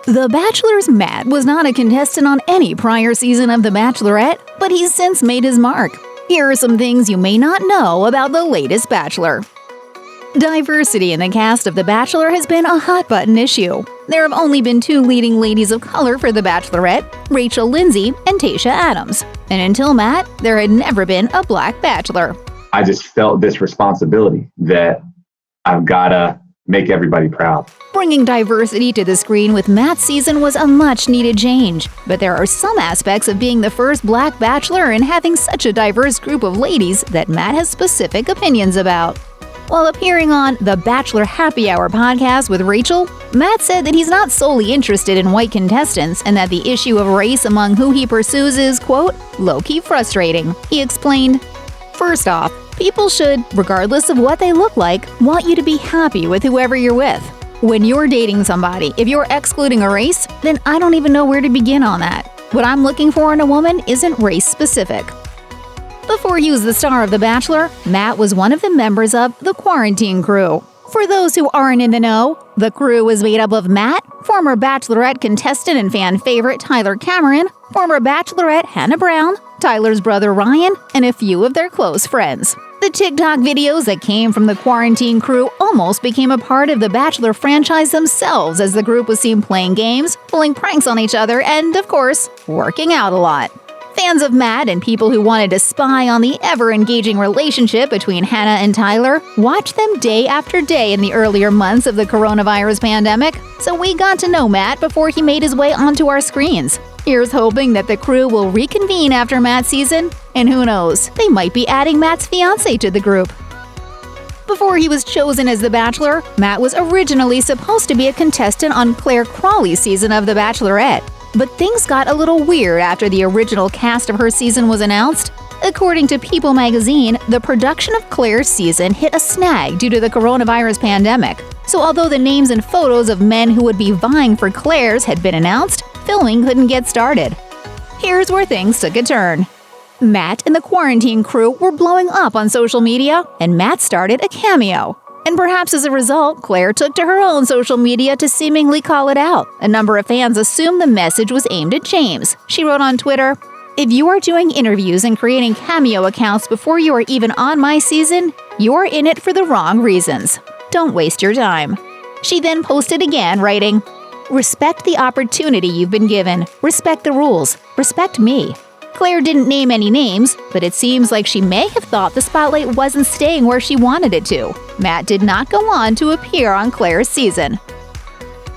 The Bachelor's Matt was not a contestant on any prior season of The Bachelorette, but he's since made his mark. Here are some things you may not know about the latest Bachelor. Diversity in the cast of The Bachelor has been a hot-button issue. There have only been 2 leading ladies of color for The Bachelorette, Rachel Lindsay and Tayshia Adams. And until Matt, there had never been a Black Bachelor. I just felt this responsibility that I've got to make everybody proud. Bringing diversity to the screen with Matt's season was a much-needed change, but there are some aspects of being the first Black Bachelor and having such a diverse group of ladies that Matt has specific opinions about. While appearing on the Bachelor Happy Hour podcast with Rachel, Matt said that he's not solely interested in white contestants and that the issue of race among who he pursues is, quote, low-key frustrating. He explained, "First off, people should, regardless of what they look like, want you to be happy with whoever you're with. When you're dating somebody, if you're excluding a race, then I don't even know where to begin on that. What I'm looking for in a woman isn't race-specific." Before he was the star of The Bachelor, Matt was one of the members of the Quarantine Crew. For those who aren't in the know, the crew was made up of Matt, former Bachelorette contestant and fan favorite Tyler Cameron, former Bachelorette Hannah Brown, Tyler's brother Ryan, and a few of their close friends. The TikTok videos that came from the Quarantine Crew almost became a part of the Bachelor franchise themselves as the group was seen playing games, pulling pranks on each other, and, of course, working out a lot. Fans of Matt and people who wanted to spy on the ever-engaging relationship between Hannah and Tyler watched them day after day in the earlier months of the coronavirus pandemic, so we got to know Matt before he made his way onto our screens. Here's hoping that the crew will reconvene after Matt's season, and who knows, they might be adding Matt's fiancée to the group. Before he was chosen as The Bachelor, Matt was originally supposed to be a contestant on Clare Crawley's season of The Bachelorette. But things got a little weird after the original cast of her season was announced. According to People magazine, the production of Clare's season hit a snag due to the coronavirus pandemic. So although the names and photos of men who would be vying for Clare's had been announced, filming couldn't get started. Here's where things took a turn. Matt and the Quarantine Crew were blowing up on social media, and Matt started a Cameo. And perhaps as a result, Clare took to her own social media to seemingly call it out. A number of fans assumed the message was aimed at James. She wrote on Twitter, "If you are doing interviews and creating Cameo accounts before you are even on my season, you are in it for the wrong reasons. Don't waste your time." She then posted again, writing, "Respect the opportunity you've been given. Respect the rules. Respect me." Clare didn't name any names, but it seems like she may have thought the spotlight wasn't staying where she wanted it to. Matt did not go on to appear on Clare's season.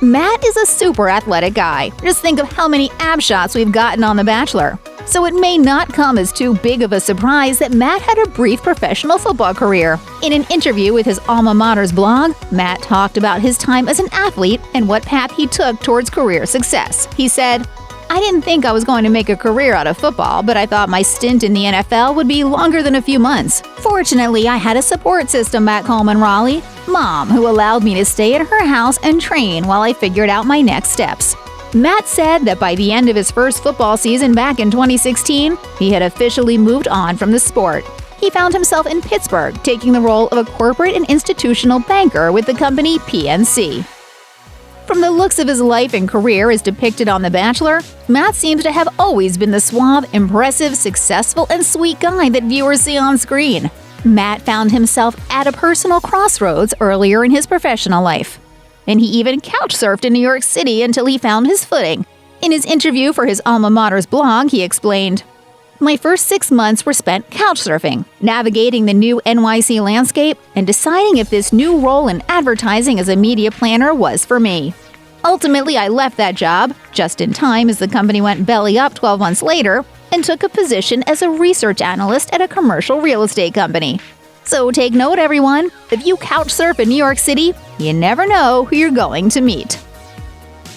Matt is a super athletic guy. Just think of how many ab shots we've gotten on The Bachelor. So it may not come as too big of a surprise that Matt had a brief professional football career. In an interview with his alma mater's blog, Matt talked about his time as an athlete and what path he took towards career success. He said, "I didn't think I was going to make a career out of football, but I thought my stint in the NFL would be longer than a few months. Fortunately, I had a support system back home in Raleigh, Mom, who allowed me to stay at her house and train while I figured out my next steps." Matt said that by the end of his first football season back in 2016, he had officially moved on from the sport. He found himself in Pittsburgh, taking the role of a corporate and institutional banker with the company PNC. From the looks of his life and career as depicted on The Bachelor, Matt seems to have always been the suave, impressive, successful, and sweet guy that viewers see on screen. Matt found himself at a personal crossroads earlier in his professional life. And he even couch surfed in New York City until he found his footing. In his interview for his alma mater's blog, he explained, "My first 6 months were spent couch surfing, navigating the new NYC landscape, and deciding if this new role in advertising as a media planner was for me. Ultimately, I left that job, just in time as the company went belly up 12 months later, and took a position as a research analyst at a commercial real estate company. So take note, everyone, if you couch surf in New York City, you never know who you're going to meet."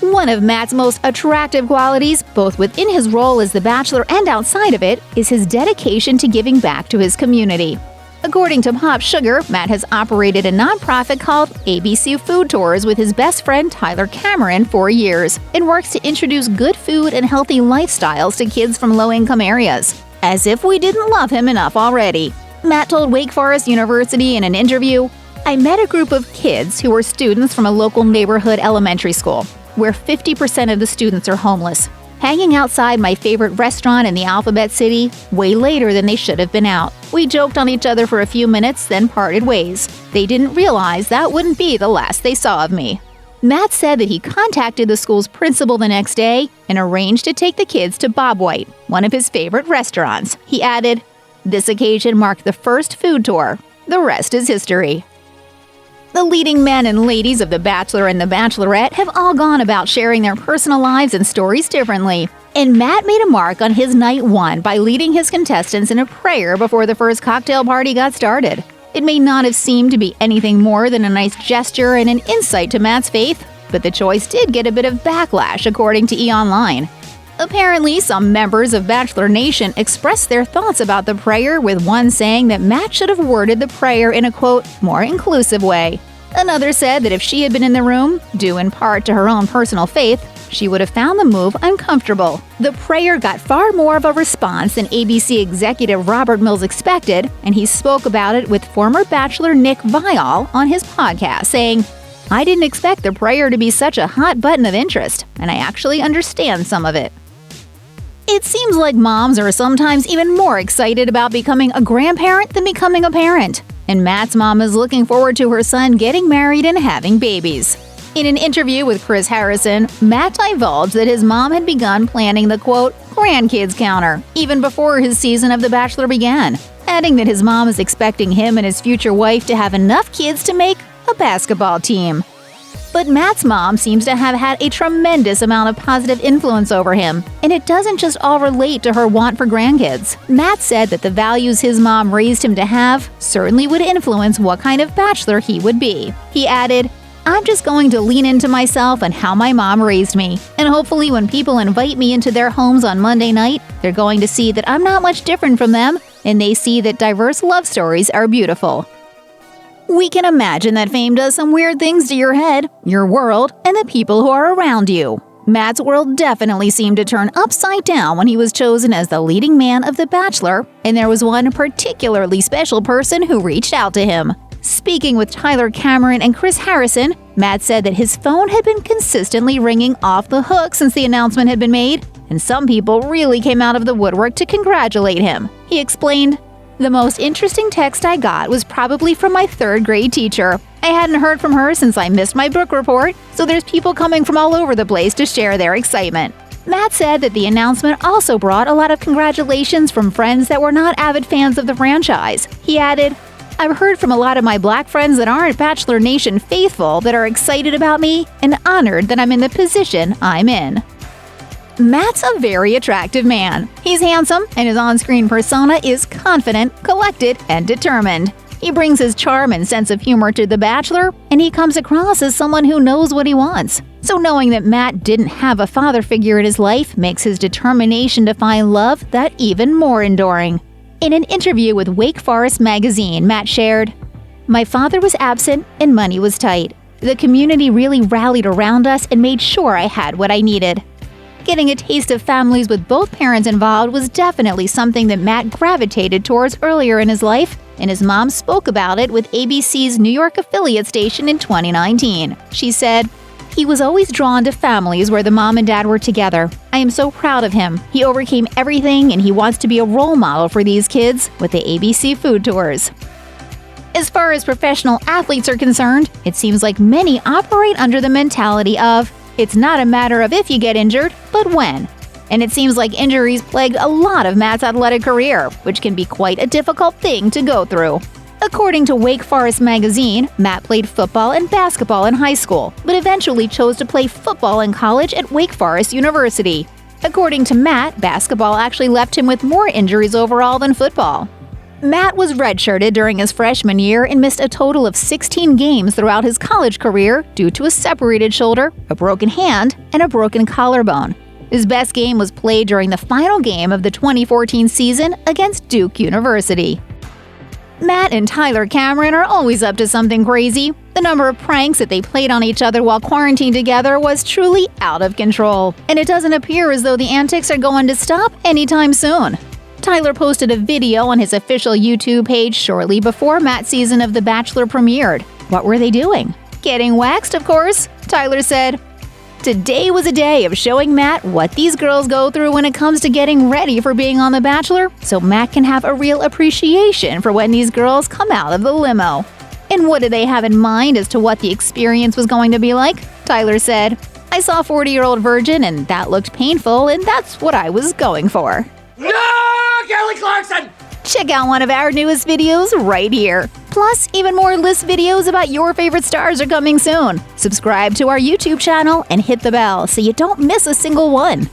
One of Matt's most attractive qualities, both within his role as The Bachelor and outside of it, is his dedication to giving back to his community. According to Pop Sugar, Matt has operated a nonprofit called ABC Food Tours with his best friend Tyler Cameron for years and works to introduce good food and healthy lifestyles to kids from low-income areas. As if we didn't love him enough already. Matt told Wake Forest University in an interview, "I met a group of kids who were students from a local neighborhood elementary school. where 50% of the students are homeless, hanging outside my favorite restaurant in the Alphabet City way later than they should have been out. We joked on each other for a few minutes, then parted ways. They didn't realize that wouldn't be the last they saw of me. Matt said that he contacted the school's principal the next day and arranged to take the kids to Bob White, one of his favorite restaurants. He added, "This occasion marked the first food tour. The rest is history." The leading men and ladies of The Bachelor and The Bachelorette have all gone about sharing their personal lives and stories differently. And Matt made a mark on his night one by leading his contestants in a prayer before the first cocktail party got started. It may not have seemed to be anything more than a nice gesture and an insight to Matt's faith, but the choice did get a bit of backlash according to E!Online. Apparently, some members of Bachelor Nation expressed their thoughts about the prayer, with one saying that Matt should have worded the prayer in a, quote, more inclusive way. Another said that if she had been in the room, due in part to her own personal faith, she would have found the move uncomfortable. The prayer got far more of a response than ABC executive Robert Mills expected, and he spoke about it with former Bachelor Nick Viall on his podcast, saying, "I didn't expect the prayer to be such a hot button of interest, and I actually understand some of it." It seems like moms are sometimes even more excited about becoming a grandparent than becoming a parent. And Matt's mom is looking forward to her son getting married and having babies. In an interview with Chris Harrison, Matt divulged that his mom had begun planning the, quote, grandkids counter, even before his season of The Bachelor began, adding that his mom is expecting him and his future wife to have enough kids to make a basketball team. But Matt's mom seems to have had a tremendous amount of positive influence over him, and it doesn't just all relate to her want for grandkids. Matt said that the values his mom raised him to have certainly would influence what kind of bachelor he would be. He added, "I'm just going to lean into myself and how my mom raised me, and hopefully when people invite me into their homes on Monday night, they're going to see that I'm not much different from them, and they see that diverse love stories are beautiful." We can imagine that fame does some weird things to your head, your world, and the people who are around you. Matt's world definitely seemed to turn upside down when he was chosen as the leading man of The Bachelor, and there was one particularly special person who reached out to him. Speaking with Tyler Cameron and Chris Harrison, Matt said that his phone had been consistently ringing off the hook since the announcement had been made, and some people really came out of the woodwork to congratulate him. He explained, "The most interesting text I got was probably from my third grade teacher. I hadn't heard from her since I missed my book report, so there's people coming from all over the place to share their excitement." Matt said that the announcement also brought a lot of congratulations from friends that were not avid fans of the franchise. He added, "I've heard from a lot of my Black friends that aren't Bachelor Nation faithful that are excited about me and honored that I'm in the position I'm in." Matt's a very attractive man. He's handsome, and his on-screen persona is confident, collected, and determined. He brings his charm and sense of humor to The Bachelor, and he comes across as someone who knows what he wants. So knowing that Matt didn't have a father figure in his life makes his determination to find love that even more enduring. In an interview with Wake Forest magazine, Matt shared, "My father was absent and money was tight. The community really rallied around us and made sure I had what I needed." Getting a taste of families with both parents involved was definitely something that Matt gravitated towards earlier in his life, and his mom spoke about it with ABC's New York affiliate station in 2019. She said, "He was always drawn to families where the mom and dad were together. I am so proud of him. He overcame everything and he wants to be a role model for these kids with the ABC food tours." As far as professional athletes are concerned, it seems like many operate under the mentality of, it's not a matter of if you get injured, but when. And it seems like injuries plagued a lot of Matt's athletic career, which can be quite a difficult thing to go through. According to Wake Forest magazine, Matt played football and basketball in high school, but eventually chose to play football in college at Wake Forest University. According to Matt, basketball actually left him with more injuries overall than football. Matt was redshirted during his freshman year and missed a total of 16 games throughout his college career due to a separated shoulder, a broken hand, and a broken collarbone. His best game was played during the final game of the 2014 season against Duke University. Matt and Tyler Cameron are always up to something crazy. The number of pranks that they played on each other while quarantined together was truly out of control, and it doesn't appear as though the antics are going to stop anytime soon. Tyler posted a video on his official YouTube page shortly before Matt's season of The Bachelor premiered. What were they doing? Getting waxed, of course. Tyler said, Today was a day of showing Matt what these girls go through when it comes to getting ready for being on The Bachelor, so Matt can have a real appreciation for when these girls come out of the limo. And what did they have in mind as to what the experience was going to be like? Tyler said, "I saw a 40-year-old virgin and that looked painful, and that's what I was going for." No, Kelly Clarkson! Check out one of our newest videos right here. Plus, even more list videos about your favorite stars are coming soon. Subscribe to our YouTube channel and hit the bell so you don't miss a single one.